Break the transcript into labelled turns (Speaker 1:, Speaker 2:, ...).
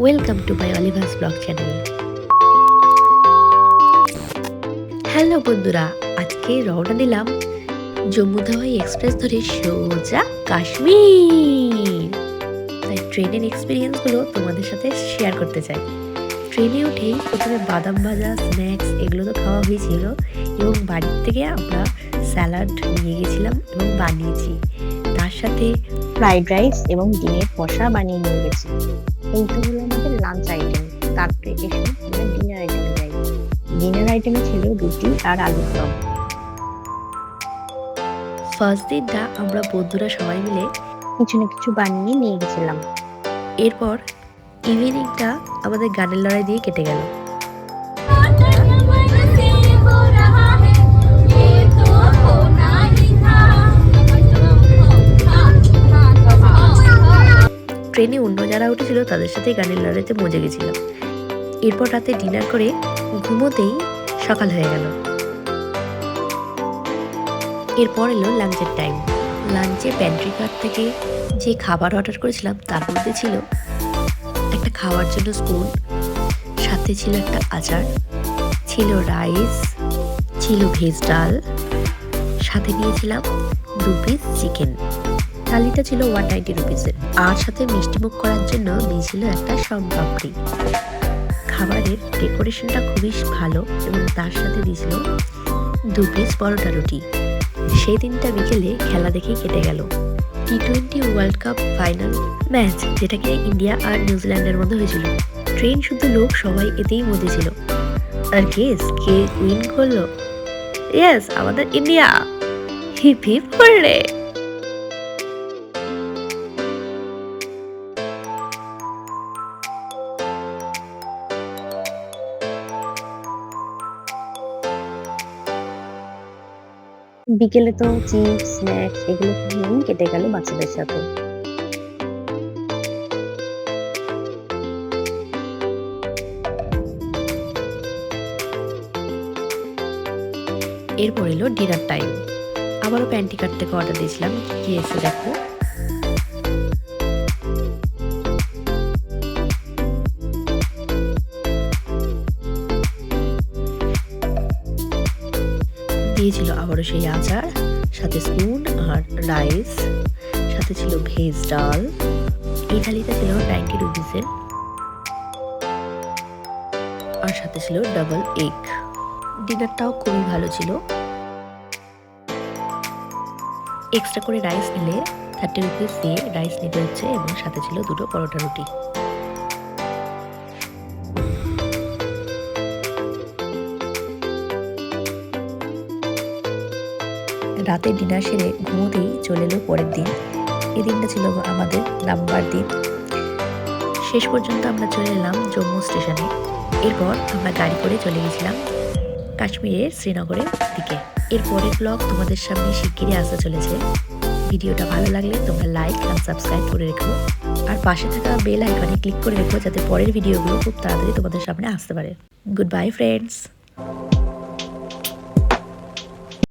Speaker 1: Welcome to my Olivas blog channel. Hello বন্ধুরা, আজকে রওনা দিলাম জম্মু তাওয়াই এক্সপ্রেস ধরে সোজা কাশ্মীর। তাই ট্রেনের এক্সপিরিয়েন্সগুলো তোমাদের সাথে শেয়ার করতে চাই। ট্রেনে উঠেই প্রথমে বাদাম ভাজা, স্ন্যাক্স এগুলো তো খাওয়া হয়েছিল এবং বাড়ির থেকে আমরা স্যালাড নিয়ে গেছিলাম এবং বানিয়েছি। তার সাথে
Speaker 2: ফ্রাইড রাইস এবং ডিমের কষা বানিয়ে নিয়ে গেছি। এইটা হলো আমাদের লাঞ্চ আইটেম। তারপরে এসে আমরা ডিনার আইটেমে যাই। ডিনার আইটেমে ছিল রুটি আর আলুর দম।
Speaker 1: ফার্স্ট দিনটা আমরা বন্ধুরা সবাই মিলে
Speaker 2: কিছু না কিছু বানিয়ে নিয়ে গেছিলাম।
Speaker 1: এরপর ইভিনিংটা আমাদের গানের লড়াই দিয়ে কেটে গেল। ট্রেনে অন্য যারা উঠেছিল তাদের সাথে গানের লড়াইতে মজে গেছিলাম। এরপর রাতে ডিনার করে ঘুমোতেই সকাল হয়ে গেল। এরপর এলো লাঞ্চের টাইম। লাঞ্চে প্যান্ট্রি কার্ট থেকে যে খাবার অর্ডার করেছিলাম তার মধ্যে ছিল একটা খাওয়ার জন্য স্পুন, সাথে ছিল একটা আচার, ছিল রাইস, ছিল ভেজ ডাল, সাথে নিয়েছিলাম 2 পিস চিকেন। থালিটা ছিল 190 রুপিসের, আর সাথে মিষ্টিমুখ করার জন্য দিয়েছিল একটা শমপাপড়ি। খাবারের ডেকোরেশনটা খুবই ভালো এবং তার সাথে দিয়েছিল 2 পিস পরোটা রুটি। সেই দিনটা বিকেলে খেলা দেখেই কেটে গেল। T20 world cup final match, যেটাকে ইন্ডিয়া আর নিউজিল্যান্ডের মধ্যে হয়েছিল। ট্রেন শুদ্ধ লোক সবাই এতেই মজেছিল। আর গেস কে উইন করলো? ইয়েস, আমাদের ইন্ডিয়া। হিপ হিপ করলে।
Speaker 2: বিকেলে তো চিপস, স্ন্যাক্স এগুলো নিয়েই কেটে গেল বাচ্চাদের সাথে।
Speaker 1: এরপর এলো ডিনার টাইম। আবারও প্যান্টি কার্ট থেকে অর্ডার দিয়েছিলাম, কি এসে দেখো। দিয়েছিল আবারও সেই আচার, সাথে স্পুন আর রাইস, সাথে ছিল ভেজ ডাল। এই থালিটা ছিল 90 রুপিসের, আর সাথে ছিল ডাবল এগ। ডিনারটাও খুবই ভালো ছিল। এক্সট্রা করে রাইস নিলে 30 রুপিস দিয়ে রাইস নিতে হচ্ছে এবং সাথে ছিল 2টো পরোটা রুটি। রাতে ডিনার সেরে ঘুমোতেই চলে এলো পরের দিন। এই দিনটা ছিল আমাদের নাম্বার দিন। শেষ পর্যন্ত আমরা চলে এলাম জম্মু স্টেশনে। এরপর আমরা গাড়ি করে চলে গেছিলাম কাশ্মীরের শ্রীনগরের দিকে। এরপরের ব্লগ তোমাদের সামনে শিগগিরই আসতে চলেছে। ভিডিওটা ভালো লাগলে তোমরা লাইক আর সাবস্ক্রাইব করে রেখো, আর পাশে থাকা বেল আইকনে ক্লিক করে রেখো যাতে পরের ভিডিওগুলো খুব তাড়াতাড়ি তোমাদের সামনে আসতে পারে। Good bye friends.